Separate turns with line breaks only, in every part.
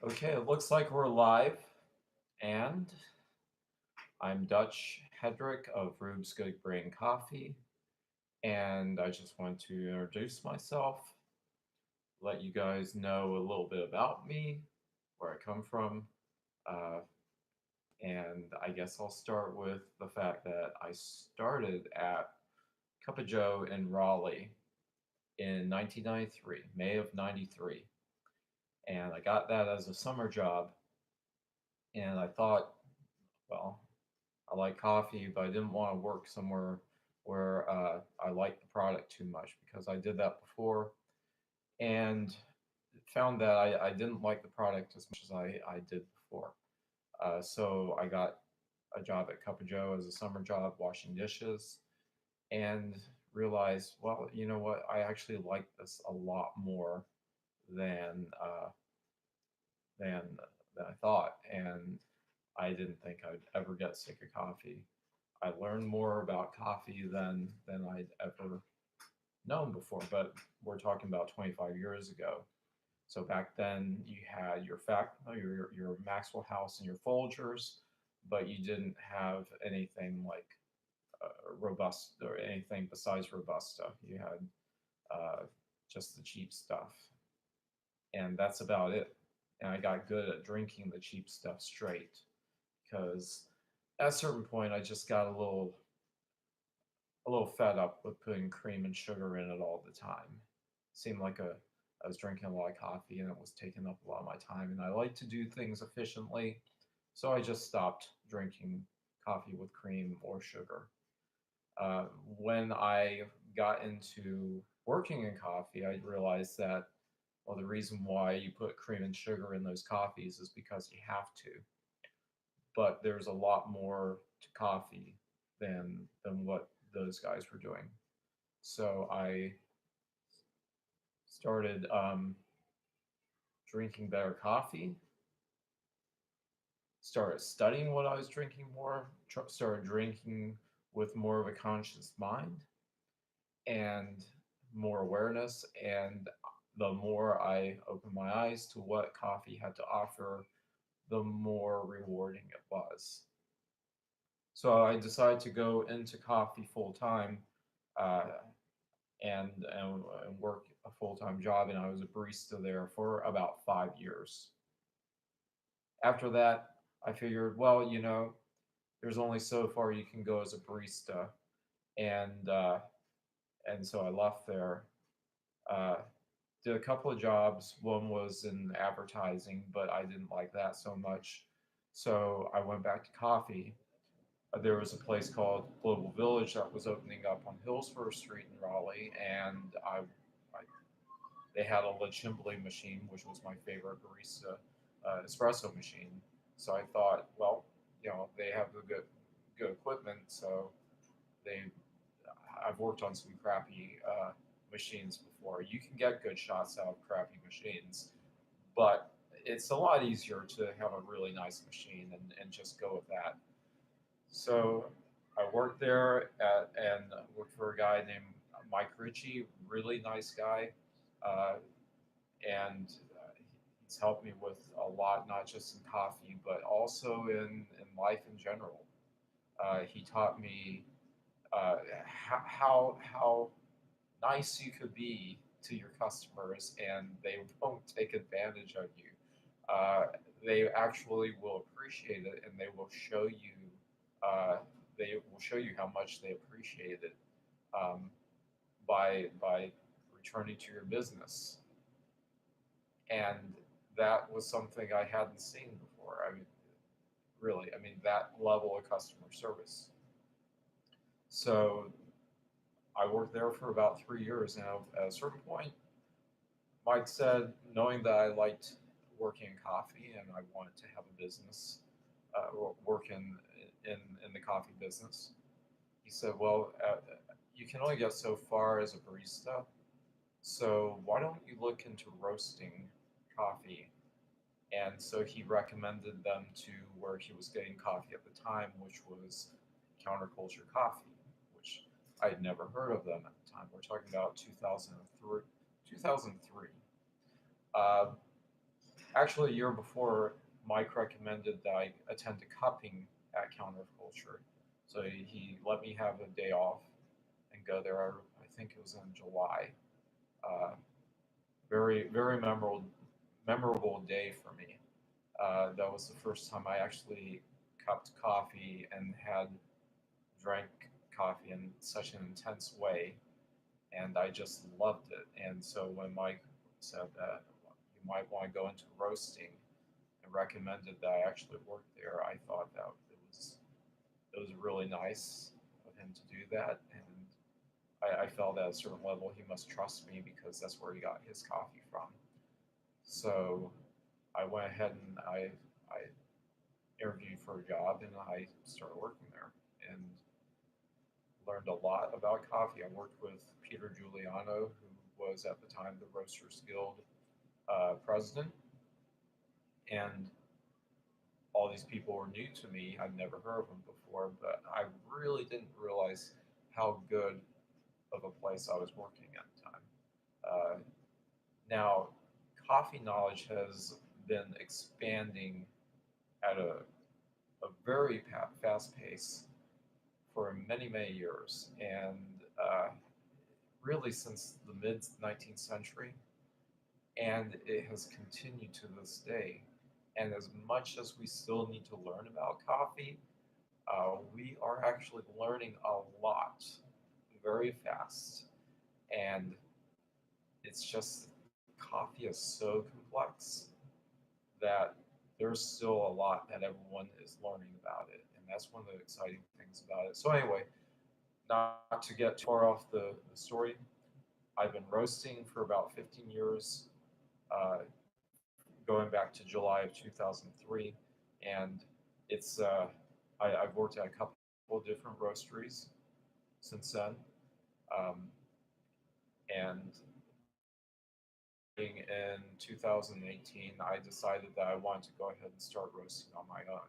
Okay, it looks like we're live, and I'm Dutch Hedrick of Rube's Good Brain Coffee, and I just want to introduce myself, let you guys know a little bit about me, where I come from, uh, and I guess I'll start with the fact that I started at Cup of Joe in Raleigh in 1993, May of 93, and I got that as a summer job, and I thought, well, I like coffee, but I didn't want to work somewhere where I liked the product too much because I did that before and found that I didn't like the product as much as I did before. So I got a job at Cup of Joe as a summer job washing dishes and realized, well, you know what? I actually like this a lot more than than than I thought, and I didn't think I'd ever get sick of coffee. I learned more about coffee than I'd ever known before, but we're talking about 25 years ago. So back then you had your Maxwell House and your Folgers, but you didn't have anything like robust or anything besides Robusta. You had uh, just the cheap stuff, and that's about it. And I got good at drinking the cheap stuff straight because at a certain point I just got a little fed up with putting cream and sugar in it all the time. Seemed like I was drinking a lot of coffee and it was taking up a lot of my time. And I like to do things efficiently, so I just stopped drinking coffee with cream or sugar. When I got into working in coffee, I realized that well, the reason why you put cream and sugar in those coffees is because you have to. But there's a lot more to coffee than what those guys were doing. So I started drinking better coffee, started studying what I was drinking more, started drinking with more of a conscious mind and more awareness. And the more I opened my eyes to what coffee had to offer, the more rewarding it was. So I decided to go into coffee full time uh, and work a full time job, and I was a barista there for about 5 years. After that, I figured, well, there's only so far you can go as a barista, and and so I left there. Uh, did a couple of jobs. One was in advertising, but I didn't like that so much, so I went back to coffee. There was a place called Global Village that was opening up on Hillsborough Street in Raleigh, and I they had a lead chimbly machine, which was my favorite barista espresso machine. So I thought, well, they have the good equipment, so they I've worked on some crappy machines before. You can get good shots out of crappy machines, but it's a lot easier to have a really nice machine and just go with that. So I worked there and worked for a guy named Mike Ritchie, really nice guy. Uh, and he's helped me with a lot, not just in coffee, but also in life in general. He taught me how nice you could be to your customers, and they won't take advantage of you. Uh, they actually will appreciate it, and uh, they will show you how much they appreciate it um, by returning to your business. And that was something I hadn't seen before. I mean, really, I mean that level of customer service. So I worked there for about 3 years. Now, at a certain point, Mike said, knowing that I liked working in coffee and I wanted to have a business, work in the coffee business, he said, well, you can only get so far as a barista. So why don't you look into roasting coffee? And so he recommended them to where he was getting coffee at the time, which was Counterculture Coffee, which I had never heard of them at the time. We're talking about 2003. 2003. Uh, Actually, a year before, Mike recommended that I attend a cupping at Counterculture. So he let me have a day off and go there. I think it was in July. Uh, very memorable day for me. That was the first time I actually cupped coffee and had drank coffee in such an intense way, and I just loved it. And so when Mike said that you might want to go into roasting and recommended that I actually work there, I thought that it was really nice of him to do that, and I felt at a certain level he must trust me because that's where he got his coffee from. So I went ahead and I interviewed for a job and I started working there and learned a lot about coffee. I worked with Peter Giuliano, who was at the time the Roasters Guild president, and all these people were new to me. I'd never heard of them before, but I really didn't realize how good of a place I was working at the time. Uh, Now, coffee knowledge has been expanding at a very fast pace for many years, and really since the mid 19th century, and it has continued to this day. And as much as we still need to learn about coffee, we are actually learning a lot very fast. And it's just coffee is so complex that there's still a lot that everyone is learning about it. And that's one of the exciting things about it. So, anyway, not to get too far off the story, I've been roasting for about 15 years, going back to July of 2003. And it's I've worked at a couple of different roasteries since then. Um, and starting in 2018, I decided that I wanted to go ahead and start roasting on my own,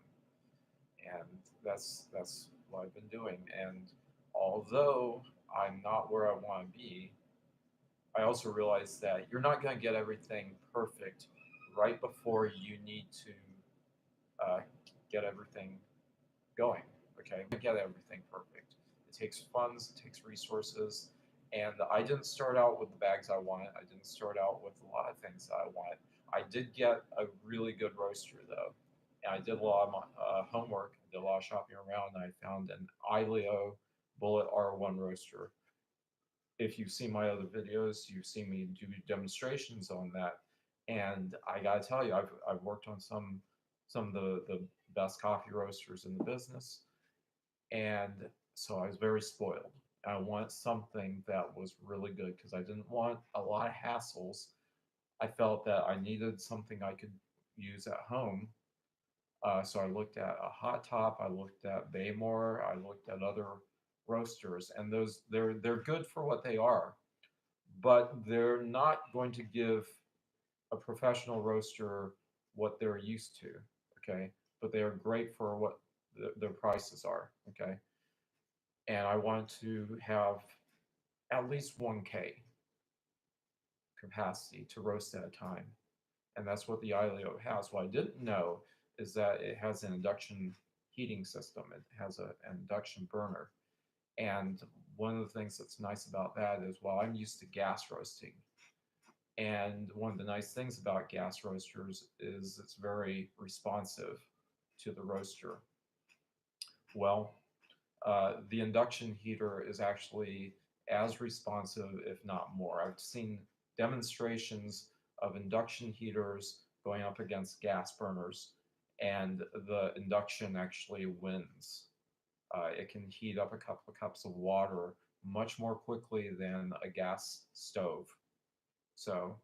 and that's what I've been doing. And although I'm not where I want to be, I also realized that you're not going to get everything perfect right before you need to get everything going. Okay, get everything perfect. It takes funds, it takes resources, and I didn't start out with the bags I wanted. I didn't start out with a lot of things that I wanted. I did get a really good roaster though, and I did a lot of my, homework, did a lot of shopping around, and I found an ILEO Bullet R1 roaster. If you've seen my other videos, you've seen me do demonstrations on that, and I gotta tell you, I've worked on some of the best coffee roasters in the business, and so I was very spoiled. I wanted something that was really good because I didn't want a lot of hassles. I felt that I needed something I could use at home. So I looked at a hot top, I looked at Baymore, I looked at other roasters, and those they're good for what they are, but they're not going to give a professional roaster what they're used to. Okay, but they are great for what their prices are. Okay, and I want to have at least 1K capacity to roast at a time. And that's what the ILEO has. What I didn't know is that it has an induction heating system, it has an induction burner. And one of the things that's nice about that is, well, I'm used to gas roasting. And one of the nice things about gas roasters is it's very responsive to the roaster. Well, the induction heater is actually as responsive, if not more. I've seen demonstrations of induction heaters going up against gas burners, and the induction actually wins. It can heat up a couple of cups of water much more quickly than a gas stove. So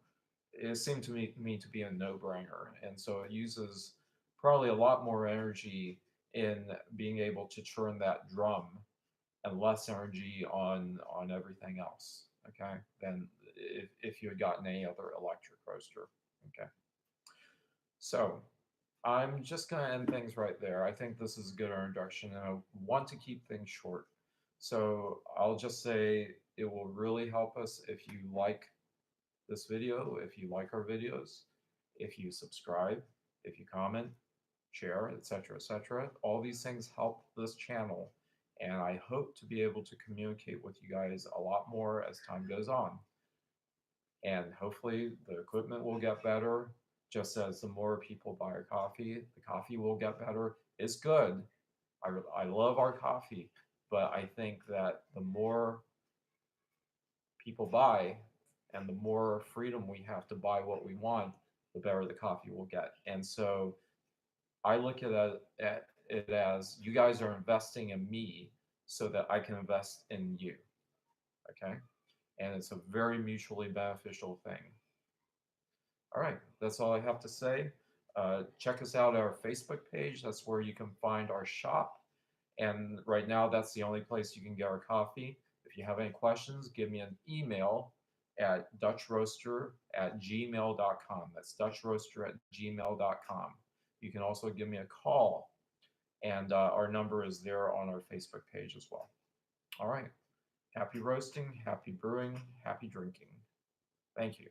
it seemed to me to be a no-brainer, and so it uses probably a lot more energy in being able to churn that drum and less energy on everything else. Okay, than if you had gotten any other electric roaster. Okay, so I'm just going to end things right there. I think this is a good introduction, and I want to keep things short. So I'll just say it will really help us if you like this video, if you like our videos, if you subscribe, if you comment, share, etc., etc. All these things help this channel, and I hope to be able to communicate with you guys a lot more as time goes on. And hopefully, the equipment will get better. Just as the more people buy our coffee, the coffee will get better. It's good. I love our coffee, but I think that the more people buy and the more freedom we have to buy what we want, the better the coffee will get. And so I look at it as you guys are investing in me so that I can invest in you. Okay. And it's a very mutually beneficial thing. All right. That's all I have to say. Check us out at our Facebook page. That's where you can find our shop. And right now, that's the only place you can get our coffee. If you have any questions, give me an email at dutchroaster@gmail.com. That's dutchroaster@gmail.com. You can also give me a call, and our number is there on our Facebook page as well. All right. Happy roasting, happy brewing, happy drinking. Thank you.